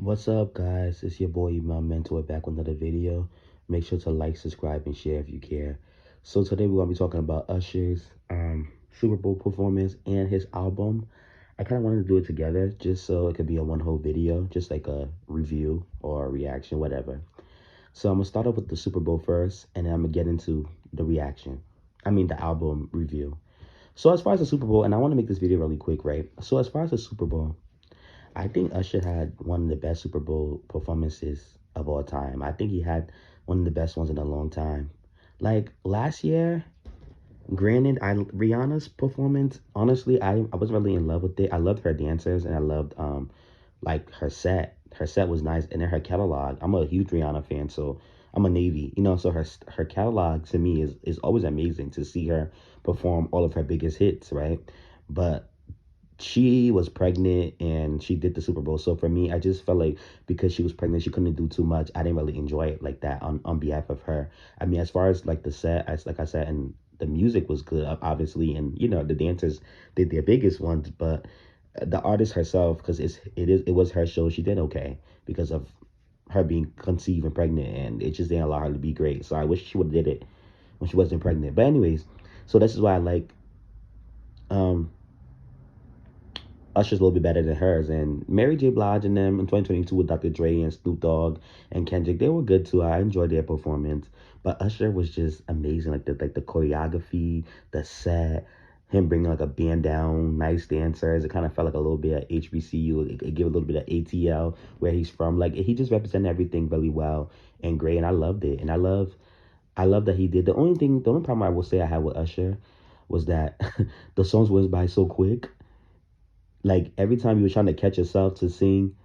What's up, guys? It's your boy, my mentor, back with another video. Make sure to like, subscribe, and share if you care. So today we're gonna be talking about Usher's Super Bowl performance and his album. I kind of wanted to do it together just so it could be a one whole video, just like a review or a reaction, whatever. So I'm gonna start off with the Super Bowl first, and then I'm gonna get into the reaction. I mean the album review. So as far as the Super Bowl, and I want to make this video really quick, right? So as far as the Super Bowl, I think Usher had one of the best Super Bowl performances of all time. I think he had one of the best ones in a long time. Like last year, granted, Rihanna's performance, honestly, I was really in love with it. I loved her dancers and I loved like her set. Her set was nice, and then her catalog. I'm a huge Rihanna fan, so I'm a Navy, so her catalog to me is always amazing to see her perform all of her biggest hits, right? But she was pregnant and she did the Super Bowl. So for me, I just felt like because she was pregnant, she couldn't do too much. I didn't really enjoy it like that on behalf of her. I mean, as far as like the set, as like I said, and the music was good, obviously, and the dancers did their biggest ones, but the artist herself, because it was her show, she did okay because of her being conceived and pregnant, and it just didn't allow her to be great. So I wish she would have did it when she wasn't pregnant. But anyways, so this is why I like um Usher's a little bit better than hers. And Mary J. Blige and them in 2022 with Dr. Dre and Snoop Dogg and Kendrick, they were good too. I enjoyed their performance. But Usher was just amazing. Like the choreography, the set, him bringing like a band down, nice dancers. It kind of felt like a little bit of HBCU. It gave a little bit of ATL where he's from. Like he just represented everything really well and great. And I loved it. And I love that he did. The only problem I will say I had with Usher was that the songs went by so quick. Like every time you were trying to catch yourself to sing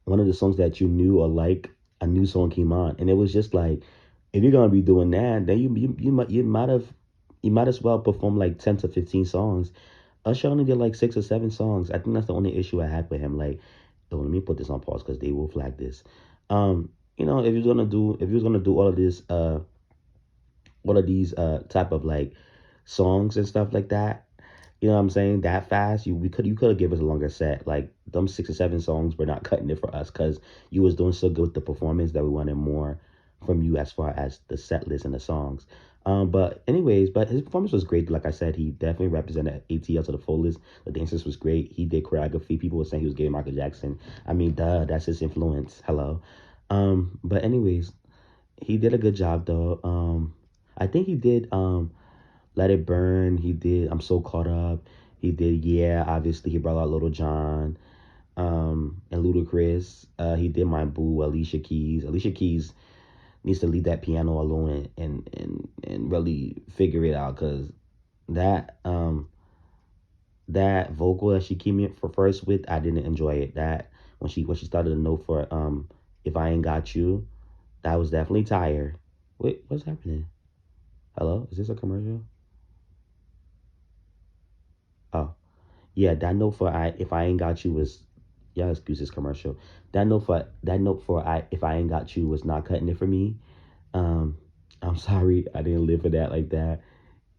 one of the songs that you knew or like, a new song came on, and it was just like, if you're gonna be doing that, then you might as well perform like 10 to 15 songs. Usher only did like 6 or 7 songs. I think that's the only issue I had with him. Like, oh, let me put this on pause because they will flag this. If you're gonna do all of these type of like songs and stuff like that, you know what I'm saying, that fast, you could have given us a longer set. Like them 6 or 7 songs were not cutting it for us because you was doing so good with the performance that we wanted more from you as far as the set list and the songs. But anyways, but his performance was great. Like I said, he definitely represented ATL to the fullest. The dancers was great. He did choreography. People were saying he was gay Michael Jackson. I mean, duh, that's his influence. Hello. But anyways, he did a good job though. I think he did Let It Burn. He did I'm So Caught Up. He did Yeah. Obviously, he brought out Little John and Ludacris. He did My Boo, Alicia Keys. Alicia Keys needs to leave that piano alone and really figure it out because that that vocal that she came in for first with, I didn't enjoy it. That when she started a note for If I Ain't Got You, that was definitely tired. Wait, what's happening? Hello? Is this a commercial? Oh. Yeah, that note for I If I Ain't Got You was, yeah, excuse this commercial. That note for I If I Ain't Got You was not cutting it for me. Um, I'm sorry I didn't live for that like that.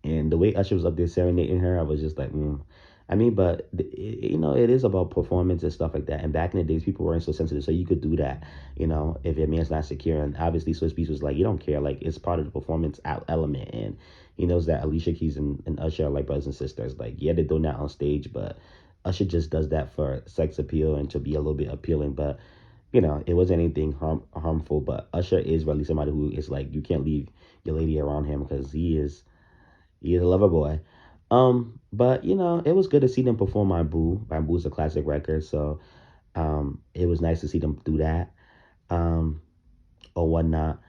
And the way Usher was up there serenading her, I was just like, I mean, but it is about performance and stuff like that. And back in the days, people weren't so sensitive, so you could do that. If your man's not secure, and obviously Swiss Beats was like, you don't care, like it's part of the performance element, and he knows that Alicia Keys and Usher are like brothers and sisters. Like, yeah, they're doing that on stage, but Usher just does that for sex appeal and to be a little bit appealing, but it wasn't anything harmful. But Usher is really somebody who is like, you can't leave your lady around him because he is a lover boy. But it was good to see them perform My Boo. My Boo's a classic record, so it was nice to see them do that, um, or whatnot.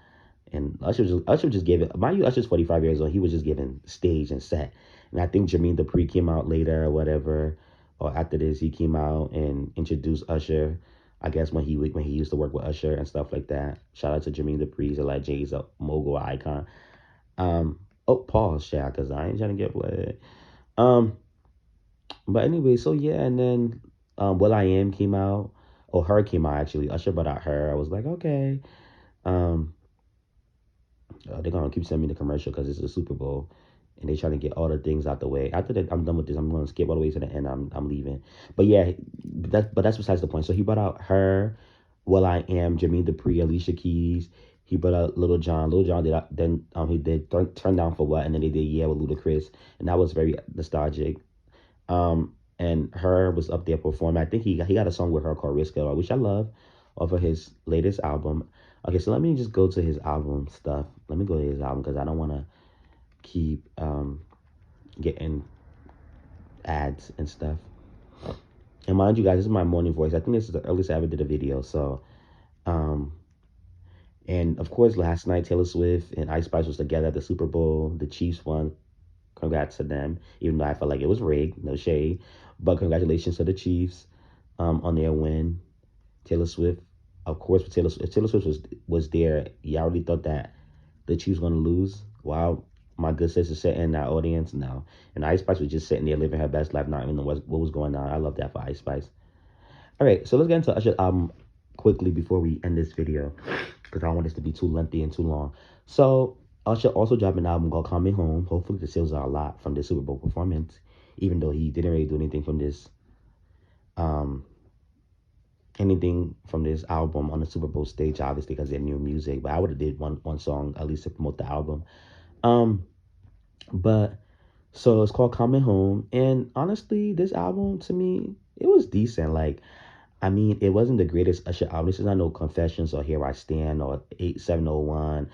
And Usher just gave it. Mind you, Usher's 45 years old. He was just giving stage and set. And I think Jermaine Dupri came out later or whatever, or after this, he came out and introduced Usher. I guess when he used to work with Usher and stuff like that. Shout out to Jermaine Dupri. He's a legend. He's a mogul icon. Oh, pause, Shaq, because I ain't trying to get played. Um, but anyway, so yeah, and then Will I Am came out. Oh, Her came out actually. Usher brought out Her. I was like, okay. Um, they're gonna keep sending me the commercial because it's a Super Bowl, and they trying to get all the things out the way. After that, I'm done with this. I'm gonna skip all the way to the end. I'm leaving. But yeah, that's besides the point. So he brought out Her, Well I Am, Jermaine Dupri, Alicia Keys. He brought out Little John. Little John did then he did Turn Down for What, and then they did Yeah with Ludacris, and that was very nostalgic. And her was up there performing. I think he got a song with her called Risk It All, which I love, off of his latest album. Okay, so let me just go to his album stuff. Let me go to his album because I don't want to keep getting ads and stuff. And mind you guys, this is my morning voice. I think this is the earliest I ever did a video. So, um, and of course, last night Taylor Swift and Ice Spice was together at the Super Bowl. The Chiefs won. Congrats to them, even though I felt like it was rigged. No shade, but congratulations to the Chiefs on their win. Taylor Swift, of course, with Taylor, if Taylor Swift was there, you already thought that the Chiefs going to lose. Wow, my good sister sitting in that audience, no. And Ice Spice was just sitting there living her best life, not even know what was going on. I love that for Ice Spice. All right, so let's get into Usher's album quickly before we end this video, because I don't want this to be too lengthy and too long. So Usher also dropped an album called Coming Home. Hopefully the sales are a lot from this Super Bowl performance, even though he didn't really do um anything from this album on the Super Bowl stage, obviously because they're new music. But I would have did one song at least to promote the album. Um, but so it's called Coming Home, and honestly, this album to me it was decent. Like I mean, it wasn't the greatest Usher album. This is not no Confessions or Here I Stand or 8701,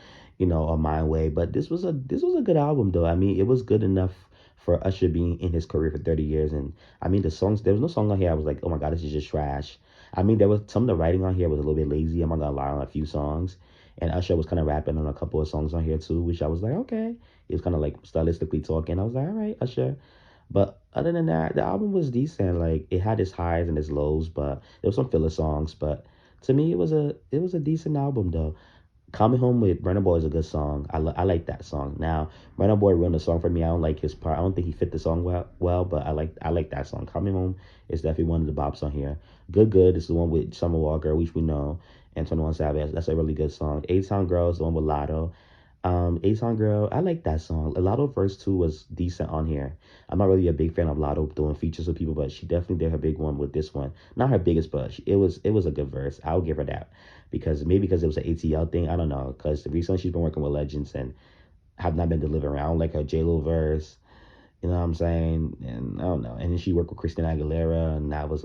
or My Way. But this was a good album though. I mean, it was good enough for Usher being in his career for 30 years. And I mean, the songs, there was no song on here I was like, oh my God, this is just trash. I mean, there was some of the writing on here was a little bit lazy. I'm not gonna lie, on a few songs. And Usher was kind of rapping on a couple of songs on here too, which I was like, okay. He was kind of like stylistically talking. I was like, all right, Usher. But other than that, the album was decent. Like it had its highs and its lows, but there was some filler songs. But to me, it was a decent album though. Coming Home with Burna Boy is a good song. I like that song. Now, Burna Boy ruined the song for me. I don't like his part. I don't think he fit the song well, but I like that song. Coming Home is definitely one of the bops on here. Good Good is the one with Summer Walker, which we know, and 21 Savage. That's a really good song. A Town Girl is the one with Lotto. A Town Girl, I like that song. Lotto verse 2 was decent on here. I'm not really a big fan of Lotto doing features with people, but she definitely did her big one with this one. Not her biggest, but it was a good verse. I'll give her that, because maybe because it was an ATL thing. I don't know. Because recently she's been working with legends and have not been delivering. I don't like her J Lo verse. You know what I'm saying? And I don't know. And then she worked with Christina Aguilera, and that was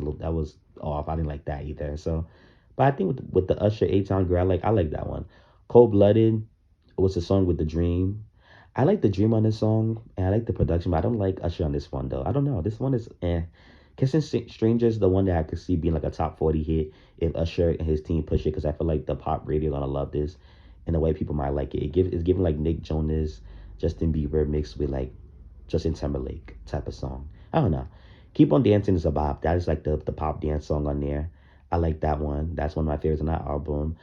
off. I didn't like that either. So, but I think with the Usher A Town Girl, I like that one. Cold Blooded was a song with the Dream. I like the Dream on this song, and I like the production, but I don't like Usher on this one though. I don't know. This one is eh. Kissing Strangers, the one that I could see being like a top 40 hit if Usher and his team push it, because I feel like the pop radio gonna love this, and the way people might like it. It's giving like Nick Jonas, Justin Bieber mixed with like Justin Timberlake type of song. I don't know. Keep on Dancing is a bop. That is like the pop dance song on there. I like that one. That's one of my favorites on that album.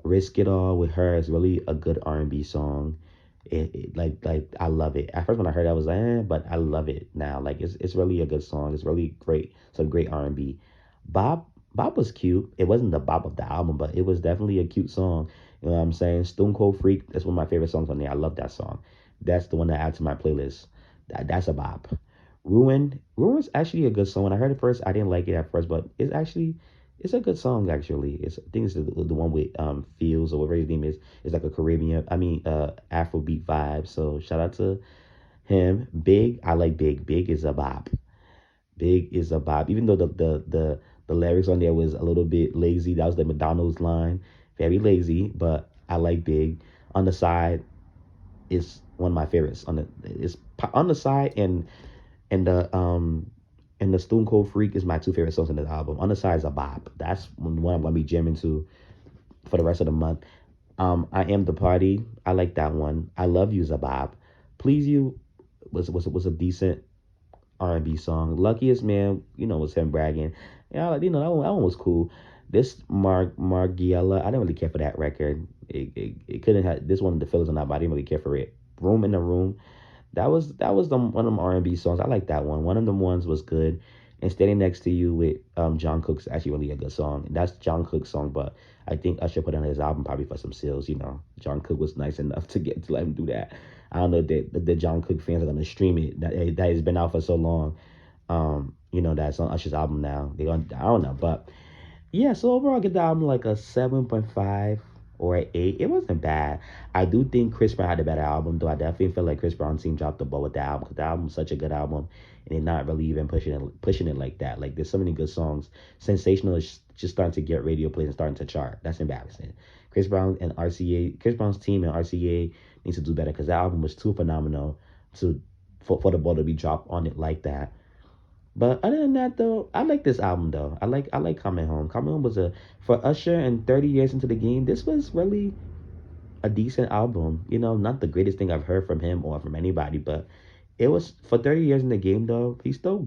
Risk It All with her is really a good R&B song. Like I love it. At first when I heard it, I was like, but I love it now. Like it's really a good song. It's really great. Some great R&B. Bob Bob was cute. It wasn't the Bob of the album, but it was definitely a cute song. You know what I'm saying? Stone Cold Freak. That's one of my favorite songs on there. I love that song. That's the one that I add to my playlist. That's a bop. Ruin's actually a good song. When I heard it first, I didn't like it at first, but it's a good song actually. I think it's the one with Fields or whatever his name is. It's like a Caribbean, I mean Afrobeat vibe. So shout out to him. Big, I like Big. Big is a bop. Big is a bop. Even though the lyrics on there was a little bit lazy. That was the McDonald's line. Very lazy, but I like Big. On the Side is one of my favorites. On the Side and the Stone Cold Freak is my two favorite songs in the album. On the Side is a bop. That's one I'm gonna be jamming to for the rest of the month. I Am the Party. I like that one. I Love You's a bop. Please You was a decent R&B song. Luckiest Man, was him bragging. Yeah, that one was cool. This Margiela, I didn't really care for that record. It couldn't have this one, the fillers or not, but I didn't really care for it. Room in the Room, that was one of them R&B songs. I like that one. One of them ones was good. And Standing Next to You with John Cook's actually really a good song. That's John Cook's song, but I think Usher put it on his album probably for some sales. John Cook was nice enough to let him do that. I don't know that the John Cook fans are gonna stream it. That has been out for so long. That's on Usher's album now. I don't know, but Yeah, so overall, I get the album like a 7.5 or an 8. It wasn't bad. I do think Chris Brown had a better album, though. I definitely feel like Chris Brown's team dropped the ball with the album because the album's such a good album, and they're not really even pushing it like that. Like there's so many good songs. Sensational is just starting to get radio plays and starting to chart. That's embarrassing. Chris Brown's team and RCA needs to do better because that album was too phenomenal to for the ball to be dropped on it like that. But other than that, though, I like this album though. I like Coming Home. Coming Home was a for Usher and 30 years into the game. This was really a decent album. You know, not the greatest thing I've heard from him or from anybody, but it was for 30 years in the game though. He still would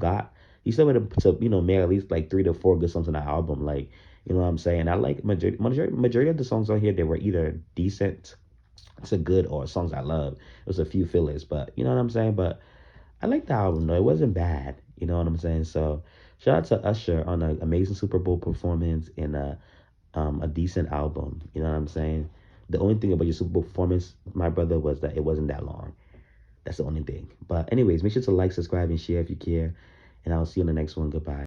to make at least like 3 to 4 good songs on the album. Like you know what I'm saying. I like majority of the songs on here. They were either decent to good or songs I love. It was a few fillers, but you know what I'm saying. But I like the album though. It wasn't bad. You know what I'm saying? So shout out to Usher on an amazing Super Bowl performance and a decent album. You know what I'm saying? The only thing about your Super Bowl performance, my brother, was that it wasn't that long. That's the only thing. But anyways, make sure to like, subscribe, and share if you care. And I'll see you on the next one. Goodbye.